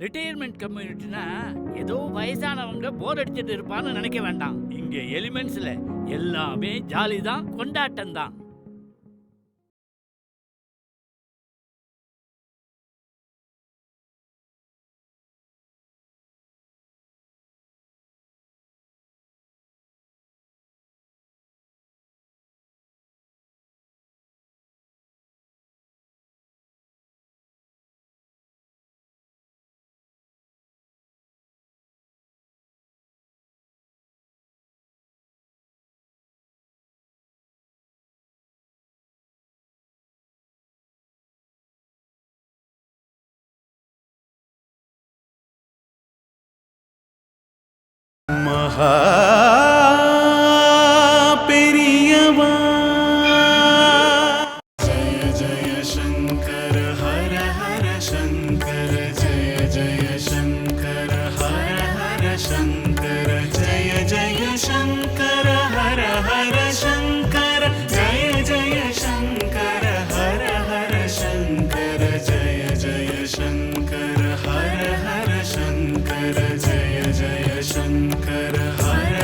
Retirement கம்யூனிட்டினா ஏதோ வயசானவங்க போர் அடிச்சுட்டு இருப்பான்னு நினைக்க வேண்டாம். இங்க எலிமெண்ட்ஸ்ல எல்லாமே ஜாலி தான், கொண்டாட்டம் தான். மகா பெரியவா ஜய ஜய சங்கர ஹர ஹர சங்கர ஜய ஜய சங்கர ஹர ஹர சங்கர ஜய ஜய சங்கர ஹர ஹர சங்கர ஜய ஜய சங்கர ஹர ஹர சங்கர ஜய ஜய சங்கர ஹர ஹர சங்கர ஜய ஜய சங்கர ஹர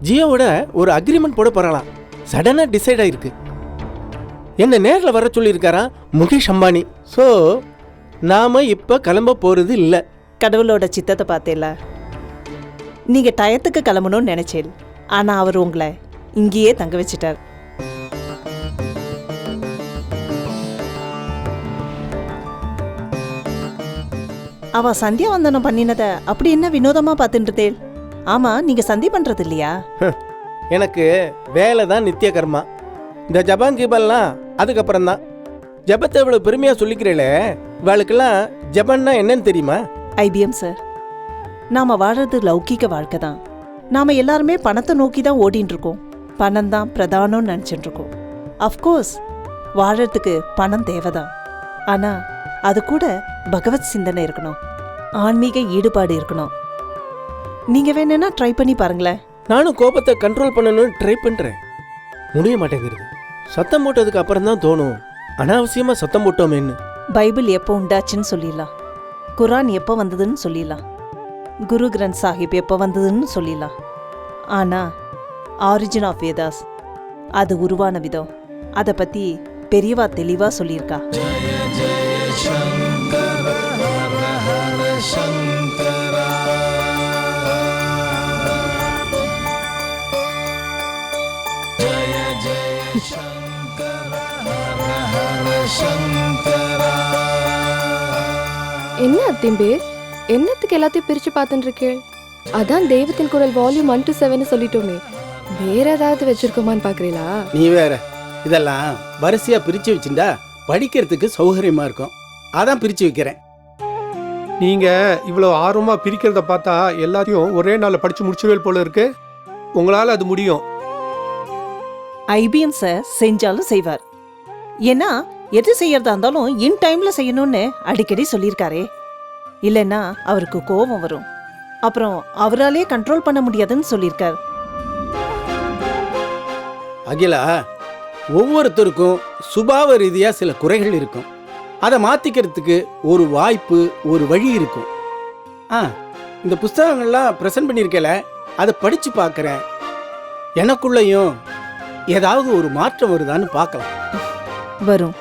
ஜியோவோட ஒரு அக்ரிமெண்ட் போட போறாளாம். சடனா டிசைட் ஆயிருக்கு. என்ன நேரில் வர சொல்லியிருக்காராம் முகேஷ் அம்பானி. ஸோ நாம இப்ப கிளம்ப போறது இல்ல. கடவுளோட சித்தத்தை பார்த்தேல. நீங்க டயத்துக்கு கிளம்பணும்னு நினைச்சேன், ஆனா அவர் உங்களை இங்கேயே தங்க வச்சிட்டார். அவ சந்தியாவந்தனம் பண்ணினத அப்படி என்ன வினோதமா பார்த்துட்டேன். ஆமா, நீங்க சந்தி பண்றது இல்லையா? எனக்கு வேலை தான் நித்திய கர்மா. இந்த ஜபான் கீபல்லாம் அதுக்கப்புறம் தான். ஜபத்தை இவ்வளவு பெருமையா சொல்லிக்கிறேளே, இவளுக்கெல்லாம் ஜபன்னா என்னன்னு தெரியுமா? ஐபிஎம் சார், நாம வாழறது லௌகிக வாழ்க்கை தான். நாம எல்லாருமே பணத்தை நோக்கி தான் ஓடிட்டு இருக்கோம். பணம் தான் பிரதானம்னு நினைச்சிட்டு இருக்கோம். அஃப்கோர்ஸ் வாழறதுக்கு பணம் தேவைதான். ஆனா அது கூட பகவத் சிந்தனை இருக்கணும், ஆன்மீக ஈடுபாடு இருக்கணும். நீங்க வேணும்னா ட்ரை பண்ணி பாருங்களேன். நானும் கோபத்தை கண்ட்ரோல் பண்ணணும்னு ட்ரை பண்றேன், முடிய மாட்டேங்கிறது. சத்தம் போட்டதுக்கு அப்புறம் தான் தோணும் அனாவசியமா சத்தம் போட்டோமேன்னு. பைபிள் எப்போ உண்டாச்சுன்னு சொல்லிடலாம், குரான் எப்போ வந்ததுன்னு சொல்லிடலாம், குரு கிரந்த் சாஹிப் எப்போ வந்ததுன்னு சொல்லிடலாம். ஆனா ஆரிஜின் ஆஃப் வேதாஸ், அது உருவான விதம், அதை பத்தி பெரியவா தெளிவா சொல்லியிருக்கா. என்ன அத்திம்பேர், என்னத்துக்கு எல்லாத்தையும் பிரிச்சு பார்த்துட்டு இருக்கே? அதான் தெய்வத்தின் குரல் வால்யூம் 1 to 7 சொல்லிட்டோமே, வேற ஏதாவது வச்சிருக்கோமான்னு பாக்குறீங்களா? நீ வேற இதெல்லாம் வரிசையா பிரிச்சு வச்சுட்டா படிக்கிறதுக்கு சௌகரியமா இருக்கும், அதான் பிரிச்சு வைக்கிறேன். நீங்க இவ்வளவு ஆர்வமா பிரிக்கிறத பார்த்தா எல்லாத்தையும் ஒரே நாள்ல படிச்சு முடிச்சுவேல் போல இருக்கு. உங்களால அது முடியும். ஐபிஎம் சார் செஞ்சாலும் செய்வார். ஏன்னா எது செய்யறதா இருந்தாலும் இன் டைம்ல செய்யணும்னு அடிக்கடி சொல்லியிருக்காரே. இல்லைன்னா அவருக்கு கோபம் வரும், அப்புறம் அவராலே கண்ட்ரோல் பண்ண முடியாதுன்னு சொல்லியிருக்கார். அகிலா, ஒவ்வொருத்தருக்கும் சுபாவ ரீதியா சில குறைகள் இருக்கும். அதை மாத்திக்கிறதுக்கு ஒரு வாய்ப்பு, ஒரு வழி இருக்கும். இந்த புஸ்தகங்கள்லாம் ப்ரெசென்ட் பண்ணியிருக்கல, அதை படிச்சு பார்க்குறேன். எனக்குள்ளேயும் ஏதாவது ஒரு மாற்றம் வருதான்னு பார்க்கலாம். வரும்,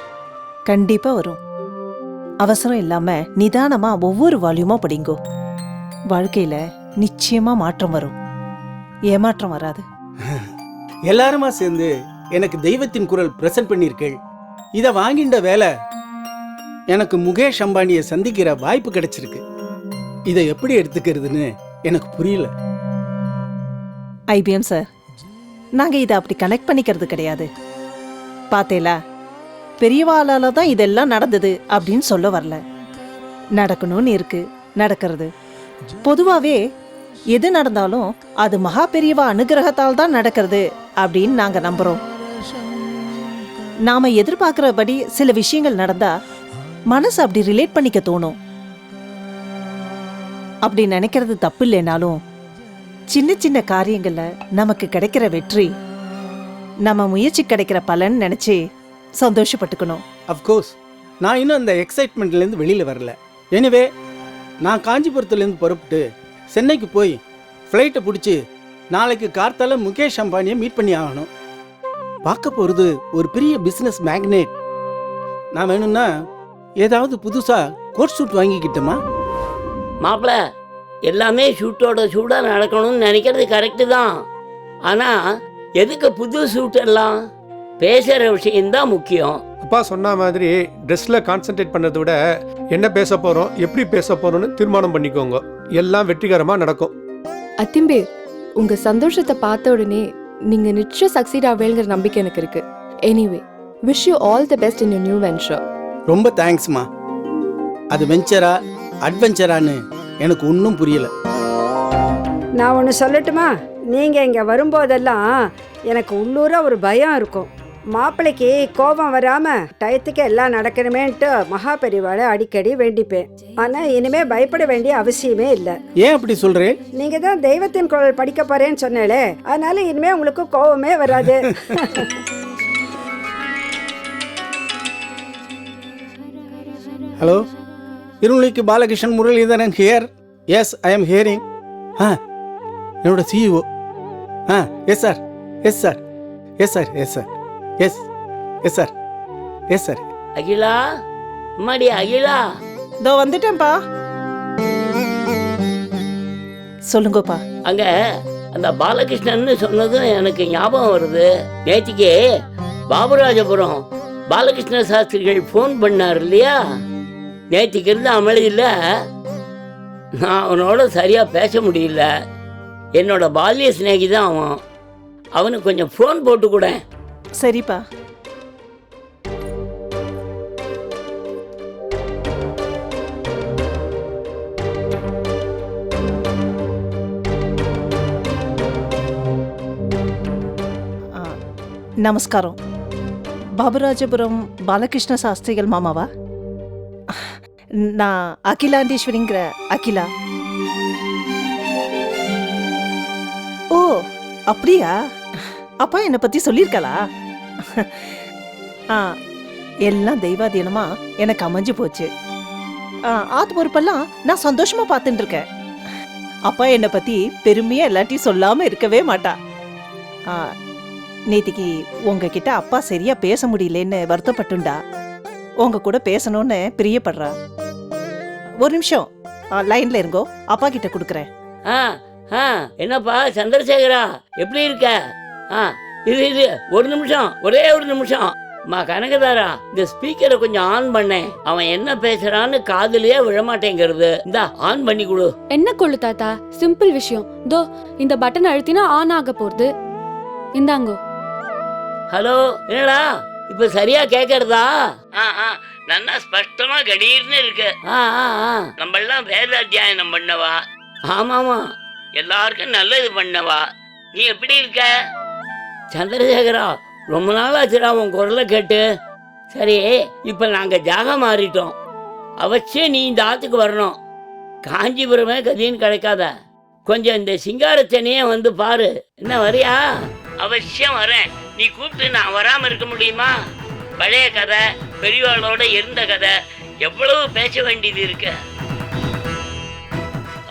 கண்டிப்பா வரும். அவசரம் இல்லாம நிதானமா ஒவ்வொரு வால்யூமா படிங்கோ. வாழ்க்கையில நிச்சயமா மாற்றம் வரும், ஏமாற்றம் வராது. எல்லாருமா சேர்ந்து எனக்கு தெய்வத்தின் குரல் ப்ரெசென்ட் பண்ணியிருக்கேள். இதை வாங்கின்ற வேலை எனக்கு முகேஷ் அம்பானியை சந்திக்கிற வாய்ப்பு கிடைச்சிருக்கு. இதை எப்படி எடுத்துக்கிறதுன்னு எனக்கு புரியல. ஐபிஎம் சார், நாங்க இதை அப்படி கனெக்ட் பண்ணிக்கிறது கிடையாது. பார்த்தேலா, பெரியவாளால தான் இதெல்லாம் நடந்தது அப்படின்னு சொல்ல வரல. நடக்கணும்னு இருக்கு, நடக்கிறது. பொதுவாவே எது நடந்தாலும் அது மகா பெரியவா அனுகிரகத்தால் தான் நடக்கிறது அப்படின்னு நாங்க நம்புறோம். நாம எதிர்பார்க்கிறபடி சில விஷயங்கள் நடந்தா மனசு அப்படி ரிலேட் பண்ணிக்க தோணும். அப்படி நினைக்கிறது தப்பு இல்லைனாலும் சின்ன சின்ன காரியங்கள்ல நமக்கு கிடைக்கிற வெற்றி, நம்ம முயற்சி கிடைக்கிற பலன் நினைச்சு சந்தோஷப்பட்டுக்கணும். அஃப்கோர்ஸ் நான் இன்னும் அந்த எக்ஸைட்மெண்ட்லேருந்து வெளியில் வரல. எனிவே, நான் காஞ்சிபுரத்துலேருந்து புறப்பட்டு சென்னைக்கு போய் ஃப்ளைட்டை பிடிச்சி நாளைக்கு கார்த்தால முகேஷ் அம்பானியை மீட் பண்ணி ஆகணும். பார்க்க போகிறது ஒரு பெரிய பிஸ்னஸ் மேக்னேட். நான் வேணும்னா ஏதாவது புதுசாக கோட் சூட் வாங்கிக்கிட்டோமா? மாப்பிள்ள, எல்லாமே ஷூட்டோட ஷூட்டாக நடக்கணும்னு நினைக்கிறது கரெக்டு தான். ஆனால் எதுக்கு புது ஷூட் எல்லாம்? பேசுகிற விஷயம்தான் முக்கியம். அப்பா சொன்ன மாதிரி ட்ரெஸ்ல கான்சென்ட்ரேட் பண்ணதை விட என்ன பேச போறோம், எப்படி பேச போறோம்னு தீர்மானம் பண்ணிக்கோங்க. எல்லாம் வெற்றிகரமா நடக்கும். அத்திம்பேர், உங்க சந்தோஷத்தை பார்த்த உடனே நீங்க நிச்சயம் சக்சீட் ஆவேங்கிற நம்பிக்கை எனக்கு இருக்கு. Anyway, wish you all the best in your new venture. ரொம்ப தேங்க்ஸ்மா. அது வெஞ்சரா அட்வென்ச்சரான்னு எனக்கு ஒன்றும் புரியல. நான் ஒன்று சொல்லட்டுமா? நீங்கள் இங்கே வரும்போதெல்லாம் எனக்கு உள்ளூர ஒரு பயம் இருக்கும். மாப்பிள்ளைக்கு கோபம் வராமல் டயத்துக்கு எல்லாம் நடக்கணுமேன்ட்டு மகா பெரியவாளை அடிக்கடி வேண்டிப்பேன். ஆனால் இனிமே பயப்பட வேண்டிய அவசியமே இல்லை. ஏன் அப்படி சொல்கிறேன்? நீங்கள் தான் தெய்வத்தின் குரல் படிக்க போகிறேன்னு சொன்னேலே, அதனால இனிமே உங்களுக்கு கோபமே வராது. ஹலோ, இருளிக்கு Balakrishnan Muralitharan here. Yes, I am hearing. என்னோட CEO. Ah yes sir yes sir yes sir yes sir yes yes sir yes sir. Akila, அம்மாடி அகிலா. இதோ வந்துட்டேன்ப்பா. சொல்லுங்கப்பா. அங்க அந்த பாலகிருஷ்ணன்னு சொன்னதும் எனக்கு ஞாபகம் வருது. நேத்திக்கு பாபுராஜபுரம் பாலகிருஷ்ண சாஸ்திரிகள் ஃபோன் பண்ணார் இல்லையா? நேத்திக்கு இருந்த அமளியில் நான் அவனோட சரியா பேச முடியல. என்னோட பால்ய சிநேகி தான் அவன். அவனுக்கு கொஞ்சம் ஃபோன் போட்டு கூட. சரிப்பா. நமஸ்காரம். பாபுராஜபுரம் பாலகிருஷ்ண சாஸ்திரிகள் மாமாவா? நான் அகிலாண்டீஸ்வரிங்கிற அகிலா. ஓ அப்படியா? அப்பா என்னை பத்தி சொல்லியிருக்காளா? எல்லாம் தெய்வாதீனமா எனக்கு அமைஞ்சு போச்சு. ஆத்து பொறுப்பெல்லாம் நான் சந்தோஷமா பார்த்துட்டு இருக்கேன். அப்பா என்னை பத்தி பெருமையா எல்லாத்தையும் சொல்லாம இருக்கவே மாட்டா. நேத்திக்கு உங்ககிட்ட அப்பா சரியா பேச முடியலன்னு வருத்தப்பட்டுண்டா. உங்க கூட பேசணும்னு பிரியப்படுறா. ஒரு நிமிஷம் லைன்ல இருங்கோ, அப்பா கிட்ட கொடுக்குறேன். என்னப்பா சந்திரசேகரா, எப்படி இருக்க? இது ஒரு நிமிஷம், ஒரே ஒரு நிமிஷம். கனகதாரா, இந்த ஸ்பீக்கரை கொஞ்சம் ஆன் பண்ணேன். அவன் என்ன பேசுறான்னு காதுலயே விழமாட்டேங்கிறது. இந்த ஆன் பண்ணி கொடு. என்ன கொள்ளு தாத்தா, சிம்பிள் விஷயம். தோ இந்த பட்டன் அழுத்தினா ஆன் ஆக போறது. இந்தாங்கோ. ஹலோ, என்னடா இப்ப சரியா கேக்குறதா? நல்லா ஸ்பஷ்டமா கணீர்னு இருக்கு. நம்ம எல்லாம் வேத அத்தியாயனம் பண்ணவா. ஆமாமா, எல்லாருக்கும் நல்லது பண்ணவா. நீ எப்படி இருக்க சந்திரசேகரா? ரொம்ப நாள் ஆச்சுடா உன் குரலை கேட்டு. சரி, இப்ப நாங்க ஜாக மாறிட்டோம். அவசியம் நீ இந்த ஆத்துக்கு வரணும். காஞ்சிபுரமே கதின்னு கிடைக்காத. கொஞ்சம் இந்த சிங்காரச்சனையே வந்து பாரு. என்ன வரியா? அவசியம் வரேன். நீ கூப்பிட்டு நான் வராம இருக்க முடியுமா? பழைய கதை, பெரியவாளோட இருந்த கதை, எவ்வளவு பேச வேண்டியது இருக்கு.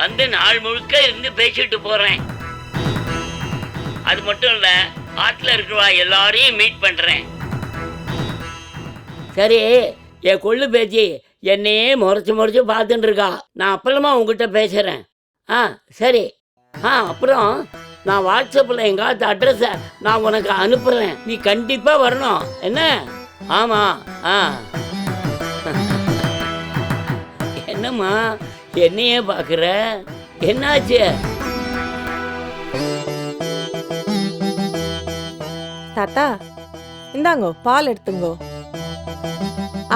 வந்து நாள் முழுக்க இருந்து பேசிட்டு போறேன். அது மட்டும் இல்ல, ஆத்துல இருக்கிறவா எல்லாரையும் மீட் பண்றேன். சரி, என் கொள்ளு பேச்சு என்னையே முறைச்சு பார்த்துட்டு இருக்கா. நான் அப்புறமா உங்ககிட்ட பேசுறேன். சரி. அப்புறம் நான் வாட்ஸ்அப்பில் எங்காவது அட்ரஸை நான் உனக்கு அனுப்புகிறேன். நீ கண்டிப்பாக வரணும். என்ன? ஆமாம். என்னம்மா என்னையே பார்க்குற? என்னாச்சு? தாத்தா இந்தாங்கோ, பால் எடுத்துங்கோ.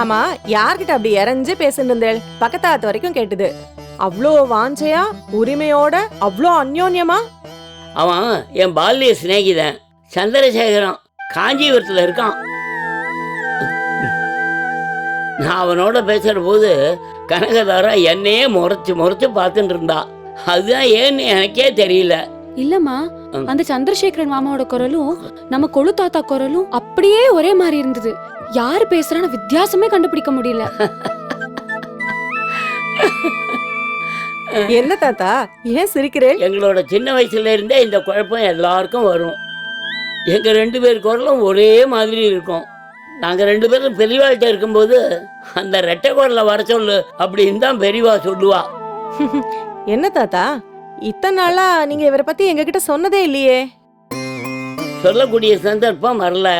ஆமா, யார்கிட்ட அப்படி இறஞ்சு பேசிட்டு இருந்தேள்? பக்கத்தாத்து வரைக்கும் கேட்டுது. அவ்வளோ வாஞ்சையா, உரிமையோட, அவ்வளோ அந்யோன்யமா. அவன் என் பால்ய சிநேகிதன் சந்திரசேகரம், காஞ்சிபுரத்தில் இருக்கான். நான் அவனோட பேசுற போது கனகதாரா என்னையே முறைச்சு பார்த்துட்டு இருந்தா. அதுதான் ஏன்னு எனக்கே தெரியல. இல்லம்மா, அந்த சந்திரசேகரன் மாமாவோட குரலும் நம்ம கொழு தாத்தா குரலும் அப்படியே ஒரே மாதிரி இருந்தது. யாரு பேசுறான்னு வித்தியாசமே கண்டுபிடிக்க முடியல. என்ன தாத்தா, ஏன் சிரிக்கிறேன்? எங்களோட சின்ன வயசுல இருந்தே இந்த குழப்பம் எல்லாருக்கும் வரும். எங்க 2 பேர் குரலும் ஒரே மாதிரி இருக்கும். நாங்க 2 பேரும் பெரியவாள்கிட்ட இருக்கும்போது அந்த ரெட்டை குரலை வர சொல்லு அப்படின்னு தான் பெரியவா சொல்லுவா. என்ன தாத்தா, இத்தனை நாளா நீங்க இவரை பத்தி எங்ககிட்ட சொன்னதே இல்லையே. சொல்லக்கூடிய சந்தர்ப்பம் வரல.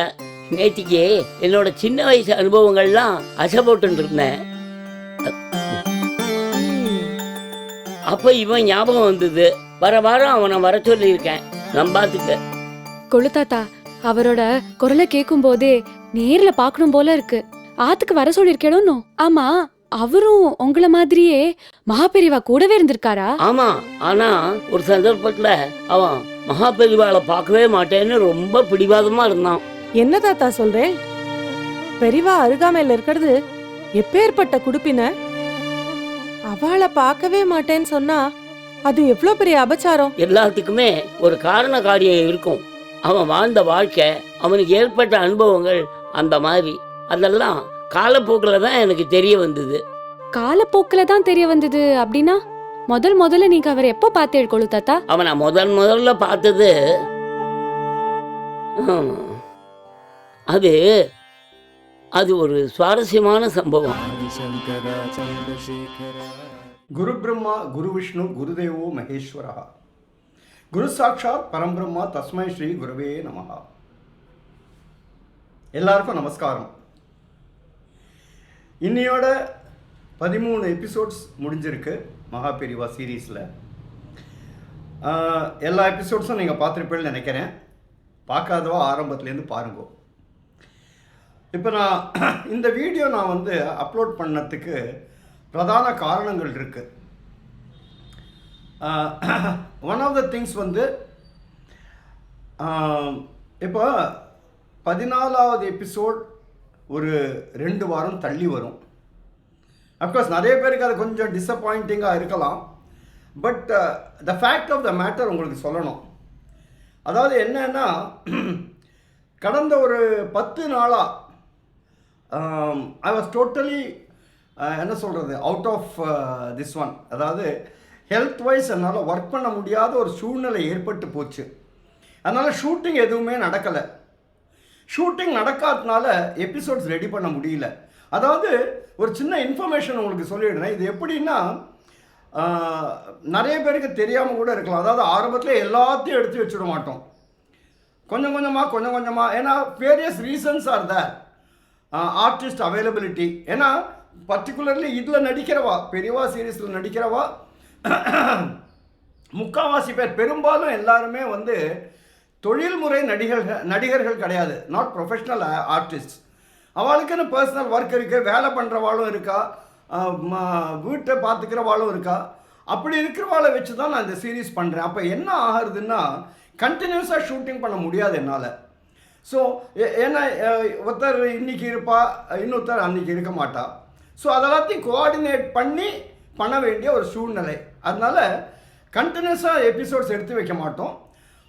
நேத்திக்கு என்னோட சின்ன வயசு அனுபவங்கள்லாம் அசை போட்டு இருந்தேன். அப்ப இவன் ஞாபகம் வந்தது. வர வாரம் அவனை வர சொல்லியிருக்கேன். நம்பாத்துக்க கொழு தாத்தா, அவரோட குரலை கேட்கும் போதே நேர்ல பாக்கணும் போல இருக்கு. ஆத்துக்கு வர சொல்லிருக்கேனோ? ஆமா, அவரும் உங்கள மாதிரியே மகாபெரிவா கூடவே இருந்திருக்காரா? ஆமா, ஆனா ஒரு சந்தர்ப்பத்துல அவன் மகாபெரிவாளை பார்க்கவே மாட்டேன்னு ரொம்ப பிடிவாதமா இருந்தான். என்ன தாத்தா சொல்றேன்? பெரியவா அருகாமையில இருக்கிறது எப்பேற்பட்ட குடுப்பின? அவளை பார்க்கவே மாட்டேன்னு சொன்னா அது எவ்வளவு பெரிய அபச்சாரம். எல்லாத்துக்குமே ஒரு காரண காரியம் இருக்கும். அவன் வாழ்ந்த வாழ்க்கை, அவனுக்கு ஏற்பட்ட அனுபவங்கள் அந்த மாதிரி. அதெல்லாம் காலப்போக்கில் தான் எனக்கு தெரிய வந்தது. காலப்போக்கில் தான் தெரிய வந்தது அப்படின்னா முதல்ல நீங்க அவரை எப்போ பார்த்தேள் கொழு தாத்தா? அவனை முதல்ல பார்த்தது அது அது ஒரு சுவாரஸ்யமான சம்பவம். குரு பிரம்மா குரு விஷ்ணு குருதேவோ மகேஸ்வரா குரு சாட்சாத் பரம்பிரம்மா தஸ்மை ஸ்ரீ குருவே நமஹா. எல்லாருக்கும் நமஸ்காரம். இன்னையோட 13 எபிசோட்ஸ் முடிஞ்சிருக்கு மகாபெரிவா சீரீஸில். எல்லா எபிசோட்ஸும் நீங்கள் பார்த்துருப்பேன்னு நினைக்கிறேன். பார்க்காதவா ஆரம்பத்துலேருந்து பாருங்க. இப்போ இந்த வீடியோ நான் அப்லோட் பண்ணதுக்கு பிரதான காரணங்கள் இருக்குது. ஒன் ஆஃப் த திங்ஸ் இப்போ 14வது எபிசோட் ஒரு 2 வாரம் தள்ளி வரும். அஃப்கோர்ஸ் நிறைய பேருக்கு அது கொஞ்சம் டிஸப்பாயிண்டிங்காக இருக்கலாம். But the fact of the matter உங்களுக்கு சொல்லணும். அதாவது என்னன்னா, கடந்த ஒரு 10 நாளாக ஐ வாஸ் டோட்டலி என்ன சொல்கிறது, அவுட் ஆஃப் திஸ் ஒன். அதாவது ஹெல்த் வைஸ் என்னால் ஒர்க் பண்ண முடியாத ஒரு சூழ்நிலை ஏற்பட்டு போச்சு. அதனால் ஷூட்டிங் எதுவுமே நடக்கலை. ஷூட்டிங் நடக்காதனால எபிசோட்ஸ் ரெடி பண்ண முடியல. அதாவது ஒரு சின்ன இன்ஃபர்மேஷன் உங்களுக்கு சொல்லிடுறேன். இது எப்படின்னா, நிறைய பேருக்கு தெரியாமல் கூட இருக்கலாம். அதாவது ஆரம்பத்தில் எல்லாத்தையும் எடுத்து வச்சுட மாட்டோம். கொஞ்சம் கொஞ்சமாக ஏன்னா various reasons are there. Artist availability, ஏன்னா பர்டிகுலர்லி இதில் நடிக்கிறவா, பெரியவா சீரீஸில் நடிக்கிறவா முக்கால்வாசி பேர், பெரும்பாலும் எல்லாருமே தொழில்முறை நடிகர்கள் கிடையாது. Not professional artist. அவளுக்குன்னு பர்சனல் ஒர்க் இருக்குது, வேலை பண்ணுறவாளும் இருக்கா, வீட்டை பார்த்துக்கிறவாளும் இருக்கா. அப்படி இருக்கிறவாளை வச்சு தான் நான் இந்த சீரீஸ் பண்ணுறேன். அப்போ என்ன ஆகுறதுன்னா, கண்டினியூஸாக ஷூட்டிங் பண்ண முடியாது என்னால். ஸோ ஏன்னா ஒருத்தர் இன்றைக்கி இருப்பா, இன்னொருத்தர் அன்றைக்கி இருக்க மாட்டா. ஸோ அதெல்லாத்தையும் கோஆர்டினேட் பண்ண வேண்டிய ஒரு சூழ்நிலை. அதனால் கண்டினியூஸாக எபிசோட்ஸ் எடுத்து வைக்க மாட்டோம்.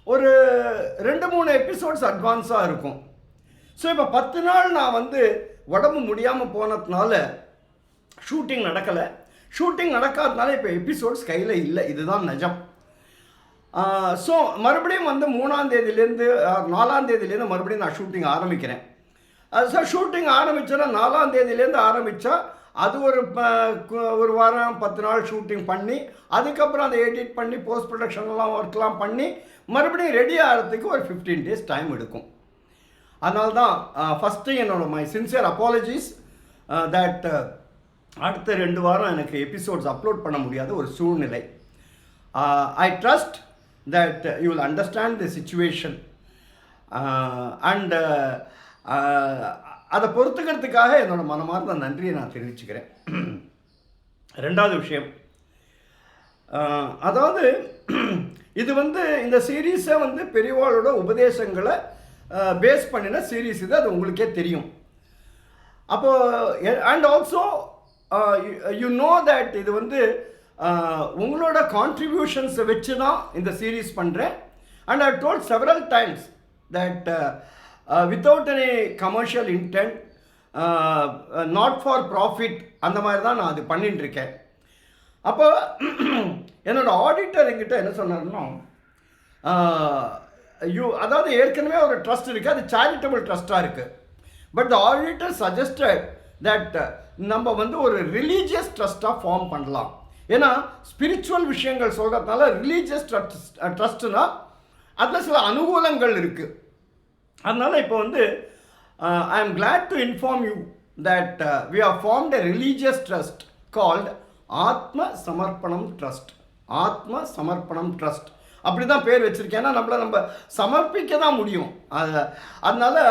ஒரு 2-3 எபிசோட்ஸ் அட்வான்ஸாக இருக்கும். ஸோ இப்போ 10 நாள் நான் உடம்பு முடியாமல் போனதுனால ஷூட்டிங் நடக்கலை. ஷூட்டிங் நடக்காதனால இப்போ எபிசோட்ஸ் கையில் இல்லை. இதுதான் நிஜம். ஸோ மறுபடியும் 3ஆம் தேதியிலேருந்து 4ஆம் தேதியிலேருந்து மறுபடியும் நான் ஷூட்டிங் ஆரம்பிக்கிறேன். ஸோ ஷூட்டிங் ஆரம்பித்தேன்னா 4ஆம் தேதியிலேருந்து ஆரம்பித்தா அது ஒரு வாரம் 10 நாள் ஷூட்டிங் பண்ணி, அதுக்கப்புறம் அதை எடிட் பண்ணி போஸ்ட் ப்ரொடக்ஷன்லாம் ஒர்க்லாம் பண்ணி மறுபடியும் ரெடி ஆகிறதுக்கு ஒரு 15 days டைம் எடுக்கும். அதனால தான் ஃபஸ்ட்டு என்னோட மை சின்சியர் அப்பாலஜிஸ் தட் அடுத்த 2 வாரம் எனக்கு எபிசோட்ஸ் அப்லோட் பண்ண முடியாத ஒரு சூழ்நிலை. I trust that you will understand the situation and அதை பொறுத்துக்கிறதுக்காக என்னோட மனமார்ந்த நன்றியை நான் தெரிவிச்சுக்கிறேன். 2வது விஷயம், அதாவது இது இந்த சீரீஸை பெரியவாளோட உபதேசங்களை பேஸ் பண்ணின சீரீஸ் இது. அது உங்களுக்கே தெரியும். அப்போது and also you know that இது உங்களோட கான்ட்ரிபியூஷன்ஸை வச்சு தான் இந்த சீரீஸ் பண்ணுறேன். And I told several times that without any commercial intend, not for profit, அந்த மாதிரி தான் நான் அது பண்ணிட்டுருக்கேன். அப்போ என்னோடய ஆடிட்டர் என்கிட்ட என்ன சொன்னார்னா, அதாவது ஏற்கனவே ஒரு ட்ரஸ்ட் இருக்குது, அது சேரிட்டபிள் ட்ரஸ்ட்டாக இருக்குது. But the auditor suggested that நம்ம ஒரு ரிலீஜியஸ் ட்ரஸ்ட்டாக ஃபார்ம் பண்ணலாம். ஏன்னா ஸ்பிரிச்சுவல் விஷயங்கள் சொல்கிறதுனால ரிலீஜியஸ் ட்ரஸ்ட்னா அதில் சில அனுகூலங்கள் இருக்குது. அதனால் இப்போ I am glad to inform you that we have formed a religious trust called Atma Samarpanam trust. ஆத்ம சமர்ப்பணம் ட்ரஸ்ட் அப்படி தான் பேர் வச்சுருக்கேன். ஏன்னா நம்ம சமர்ப்பிக்க தான் முடியும். அதனால்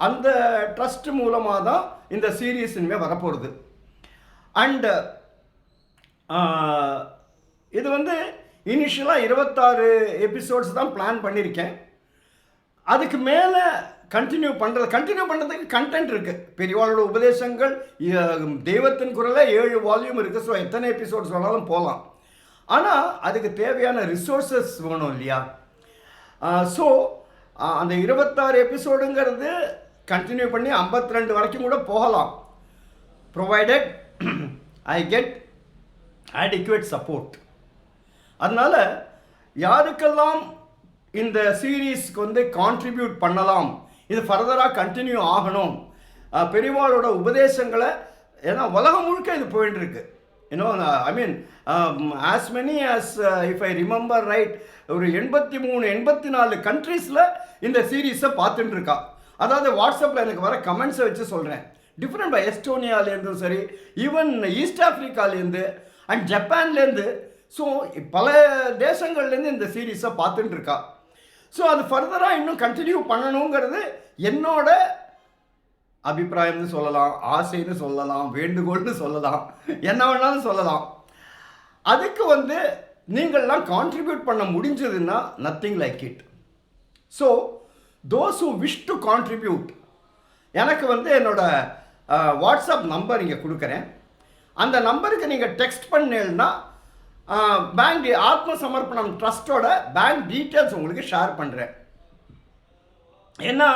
அந்த ட்ரஸ்ட் மூலமாக தான் இந்த சீரீஸ் இனிமேல் வரப்போகிறது. அண்டு இது இனிஷியலாக 26 எபிசோட்ஸ் தான் பிளான் பண்ணியிருக்கேன். அதுக்கு மேலே கண்டினியூ பண்ணுறதுக்கு கண்டென்ட் இருக்குது. பெரியவாளோட உபதேசங்கள், தெய்வத்தின் குரலை 7 வால்யூம் இருக்குது. ஸோ எத்தனை எபிசோட்ஸ் வேணாலும் போகலாம். ஆனால் அதுக்கு தேவையான ரிசோர்ஸஸ் வேணும் இல்லையா? ஸோ அந்த 26 எபிசோடுங்கிறது கண்டினியூ பண்ணி 52 வரைக்கும் கூட போகலாம், provided I get adequate support. அதனால் யாருக்கெல்லாம் இந்த சீரீஸ்க்கு வந்து கான்ட்ரிபியூட் பண்ணலாம், இது ஃபர்தராக கண்டினியூ ஆகணும், பெரியவாளோட உபதேசங்களை, ஏன்னா உலகம் முழுக்க இது போயிட்டு இருக்கு. I mean as many as if I remember right, ஒரு 83-84 கண்ட்ரீஸில் இந்த சீரீஸை பார்த்துட்டு இருக்கா. அதாவது வாட்ஸ்அப்பில் எனக்கு வர கமெண்ட்ஸை வச்சு சொல்கிறேன். டிஃப்ரெண்ட் பை எஸ்டோனியாலேருந்தும் சரி, ஈவன் ஈஸ்ட் ஆஃப்ரிக்காலேருந்து அண்ட் ஜப்பான்லேருந்து, ஸோ பல தேசங்கள்லேருந்து இந்த சீரீஸை பார்த்துட்டு இருக்கா. ஸோ அது ஃபர்தராக இன்னும் கண்டினியூ பண்ணணுங்கிறது என்னோட அபிப்பிராயம்னு சொல்லலாம், ஆசைன்னு சொல்லலாம், வேண்டுகோள்னு சொல்லலாம், என்ன வேணாலும் சொல்லலாம். அதுக்கு வந்து நீங்கள்லாம் கான்ட்ரிபியூட் பண்ண முடிஞ்சதுன்னா nothing like it. So those who wish to contribute, எனக்கு வந்து என்னோட வாட்ஸ்அப் நம்பர் இங்கே கொடுக்குறேன். அந்த நம்பருக்கு நீங்கள் டெக்ஸ்ட் பண்ணீங்கன்னா பேங்க் ஆத்ம சமர்ப்பணம் ட்ரஸ்ட்டோட பேங்க் டீட்டெயில்ஸ் உங்களுக்கு ஷேர் பண்ணுறேன். ஏன்னா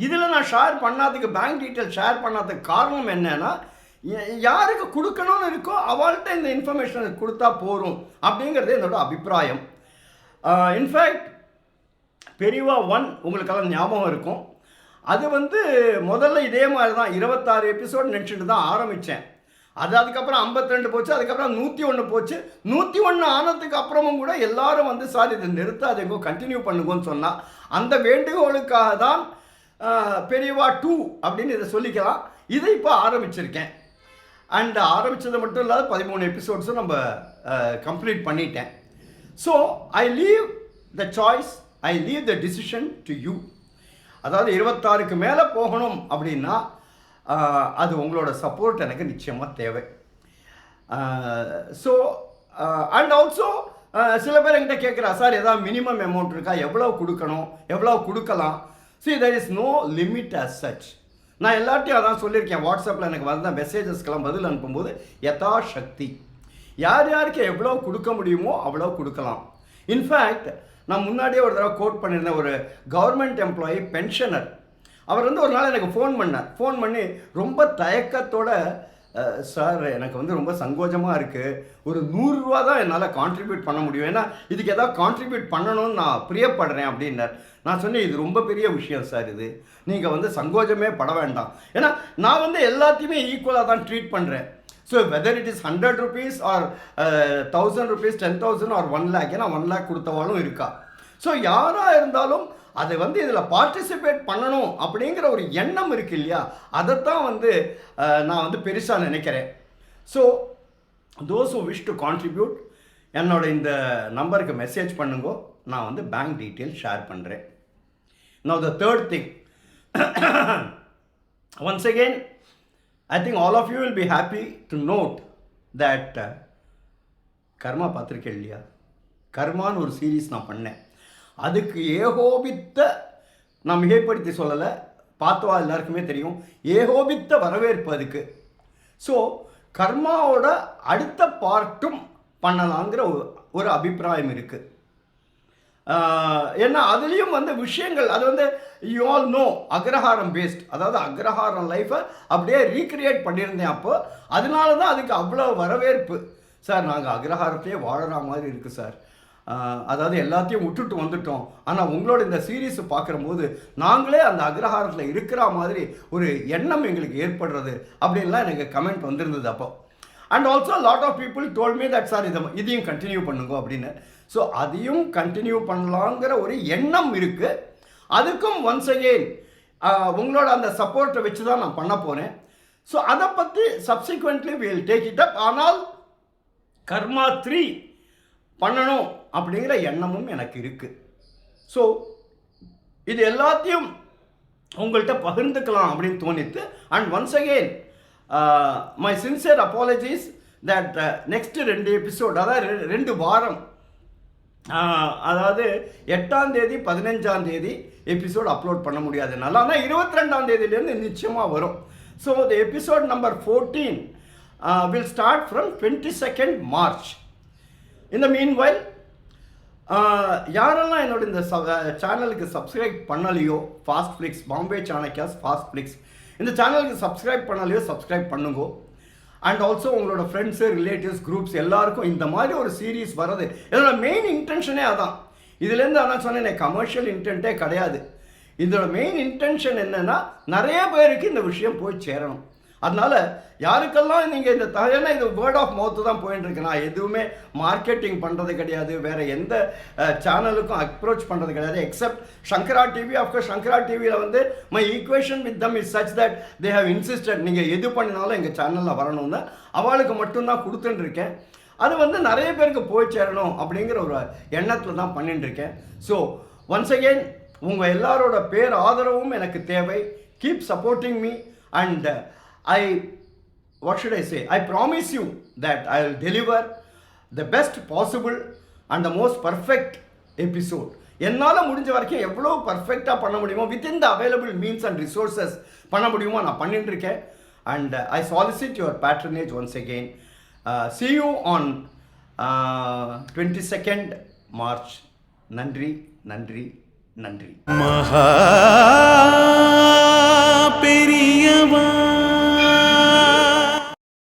இதில் நான் ஷேர் பண்ணாததுக்கு, பேங்க் டீட்டெயில் ஷேர் பண்ணாததுக்கு காரணம் என்னன்னா, யாருக்கு கொடுக்கணும்னு இருக்கோ அவள்கிட்ட இந்த இன்ஃபர்மேஷனை கொடுத்தா போகும் அப்படிங்கிறது என்னோட அபிப்பிராயம். இன்ஃபேக்ட் பெரியவா 1 உங்களுக்கெல்லாம் ஞாபகம் இருக்கும். அது வந்து முதல்ல இதே மாதிரி தான் 26 எபிசோட் நினச்சிட்டு தான் ஆரம்பித்தேன். அதுக்கப்புறம் 52 போச்சு, அதுக்கப்புறம் 101 போச்சு. 101 ஆனதுக்கு அப்புறமும் கூட எல்லாரும் வந்து சார் இதை நிறுத்தாதீங்க, கண்டினியூ பண்ணுங்கன்னு சொன்னால், அந்த வேண்டுகோளுக்காக தான் பெரியவா 2 அப்படின்னு இதை சொல்லிக்கலாம். இதை இப்போ ஆரம்பிச்சிருக்கேன். அண்ட் ஆரம்பித்தது மட்டும் இல்லாத 13 எபிசோட்ஸும் நம்ம கம்ப்ளீட் பண்ணிட்டேன். So I leave the choice, I leave the decision to you. அதாவது 26க்கு மேலே போகணும் அப்படின்னா அது உங்களோட சப்போர்ட் எனக்கு நிச்சயமாக தேவை. ஸோ அண்ட் ஆல்சோ சில பேர் என்கிட்ட கேட்குறா, சார் ஏதாவது மினிமம் அமௌண்ட் இருக்கா, எவ்வளோ கொடுக்கணும், எவ்வளோ கொடுக்கலாம்? See, there is no limit as such. நான் எல்லார்ட்டையும் அதான் சொல்லியிருக்கேன். வாட்ஸ்அப்பில் எனக்கு வந்த மெசேஜஸ்க்கெல்லாம் பதில் அனுப்பும்போது யதா சக்தி, யார் யாருக்கு எவ்வளோ கொடுக்க முடியுமோ அவ்வளோ கொடுக்கலாம். இன்ஃபேக்ட் நான் முன்னாடியே ஒரு தடவை கோட் பண்ணியிருந்தேன். ஒரு கவர்மெண்ட் எம்ப்ளாயி பென்ஷனர், அவர் வந்து ஒரு நாள் எனக்கு ஃபோன் பண்ணி ரொம்ப தயக்கத்தோட, சார் எனக்கு வந்து ரொம்ப சங்கோஜமாக இருக்குது, ஒரு 100 ரூபா தான் என்னால் கான்ட்ரிபியூட் பண்ண முடியும், ஏன்னா இதுக்கு எதாவது கான்ட்ரிபியூட் பண்ணணும்னு நான் பிரியப்படுறேன் அப்படின்னார். நான் சொன்னேன், இது ரொம்ப பெரிய விஷயம் சார், இது நீங்கள் வந்து சங்கோஜமே பட வேண்டாம், ஏன்னா நான் வந்து எல்லாத்தையுமே ஈக்குவலாக தான் ட்ரீட் பண்ணுறேன். So whether it is 100 rupees or 1000 rupees, 10,000 or 1 lakh, ஏன்னா 1 lakh கொடுத்தவாலும் இருக்கா. ஸோ யாராக இருந்தாலும் அதை வந்து இதில் பார்ட்டிசிபேட் பண்ணணும் அப்படிங்கிற ஒரு எண்ணம் இருக்கு இல்லையா, அதைத்தான் வந்து நான் வந்து பெருசாக நினைக்கிறேன். So those who wish to contribute என்னோட இந்த நம்பருக்கு மெசேஜ் பண்ணுங்க, நான் வந்து பேங்க் டீட்டெயில் ஷேர் பண்ணுறேன். Now the third thing, once again, I think all of you will be happy to note that கர்மா பார்த்துருக்கேன் இல்லையா, கர்மான்னு ஒரு சீரீஸ் நான் பண்ணேன். அதுக்கு ஏகோபித்த, நான் மிகைப்படுத்தி சொல்லலை, பார்த்தவா எல்லாருக்குமே தெரியும், ஏகோபித்த வரவேற்பு அதுக்கு. ஸோ கர்மாவோட அடுத்த பார்ட்டும் பண்ணலாங்கிற ஒரு அபிப்பிராயம் இருக்குது. ஏன்னா அதுலேயும் வந்து விஷயங்கள், அது வந்து you all know agraharam based, அதாவது அக்ரஹாரம் லைஃப்பை அப்படியே ரீக்ரியேட் பண்ணியிருந்தேன். அப்போ அதனால தான் அதுக்கு அவ்வளோ வரவேற்பு. சார் நாங்கள் அக்ரஹாரத்தையே வாழற மாதிரி இருக்குது சார், அதாவது எல்லாத்தையும் விட்டுட்டு வந்துட்டோம், ஆனால் உங்களோட இந்த சீரீஸை பார்க்கும்போது நாங்களே அந்த அக்ரஹாரத்தில் இருக்கிற மாதிரி ஒரு எண்ணம் எங்களுக்கு ஏற்படுறது அப்படின்லாம் எனக்கு கமெண்ட் வந்திருந்தது அப்போ. And also lot of people told me that sir இதையும் கண்டினியூ பண்ணுங்க அப்படின்னு. ஸோ அதையும் கண்டினியூ பண்ணலாங்கிற ஒரு எண்ணம் இருக்குது. அதுக்கும் ஒன்ஸ் அகெயின் உங்களோட அந்த சப்போர்ட்டை வச்சு தான் நான் பண்ண போகிறேன். ஸோ அதை பற்றி subsequently will take it up. ஆனால் கர்மா 3 பண்ணணும் அப்படிங்கிற எண்ணமும் எனக்கு இருக்குது. ஸோ இது எல்லாத்தையும் உங்கள்கிட்ட பகிர்ந்துக்கலாம் அப்படின்னு தோணித்து. And once again my sincere apologies that next 2 episode, அதாவது 2 வாரம், அதாவது 8ஆம் தேதி 15ஆம் தேதி எபிசோட் அப்லோட் பண்ண முடியாதுனால, ஆனால் 22ஆம் தேதியிலேருந்து நிச்சயமாக வரும். So the episode number 14 will start from 22nd March. இந்த மீன்வைல் யாரெல்லாம் என்னோட இந்த சேனலுக்கு சப்ஸ்கிரைப் பண்ணலையோ, Fast Flix, Bombay Chanakyas Fast Flix, இந்த சேனலுக்கு சப்ஸ்கிரைப் பண்ணலையோ சப்ஸ்கிரைப் பண்ணுங்க. அண்ட் ஆல்சோ உங்களோட ஃப்ரெண்ட்ஸு, ரிலேட்டிவ்ஸ், குரூப்ஸ் எல்லாருக்கும் இந்த மாதிரி ஒரு சீரீஸ் வர்றது என்னோட மெயின் இன்டென்ஷனே அதான். இதுலேருந்து அதான் சொன்னேன், கமர்ஷியல் இன்டென்ட்டே கிடையாது. இதோட மெயின் இன்டென்ஷன் என்னென்னா நிறைய பேருக்கு இந்த விஷயம் போய் சேரணும். அதனால் யாருக்கெல்லாம் நீங்கள் இந்த ஏன்னா இது வேர்ட் ஆஃப் மவுத்து தான் போயின்னு இருக்கு. நான் எதுவுமே மார்க்கெட்டிங் பண்ணுறது கிடையாது, வேறு எந்த சேனலுக்கும் அப்ரோச் பண்ணுறது கிடையாது, except Shankara TV. Of course Shankara டிவியில் வந்து my equation with them is such that they have insisted நீங்கள் எது பண்ணினாலும் எங்கள் சேனலில் வரணும்னு அவளுக்கு மட்டும்தான் கொடுத்துட்டுருக்கேன். அது வந்து நிறைய பேருக்கு போய் சேரணும் அப்படிங்கிற ஒரு எண்ணத்தில் தான் பண்ணிட்டுருக்கேன். ஸோ ஒன்ஸ் அகெயின் உங்கள் எல்லாரோட பேர் ஆதரவும் எனக்கு தேவை. Keep supporting me and what should I say? I promise you that I will deliver the best possible and the most perfect episode. என்னால் முடிஞ்ச வரைக்கும் எவ்வளோ பர்ஃபெக்டாக பண்ண முடியுமோ within the available means and resources பண்ண முடியுமோ நான் பண்ணிட்டுருக்கேன். And I solicit your patronage once again. See you on 22nd March. நன்றி நன்றி நன்றி. மகா பெரியவா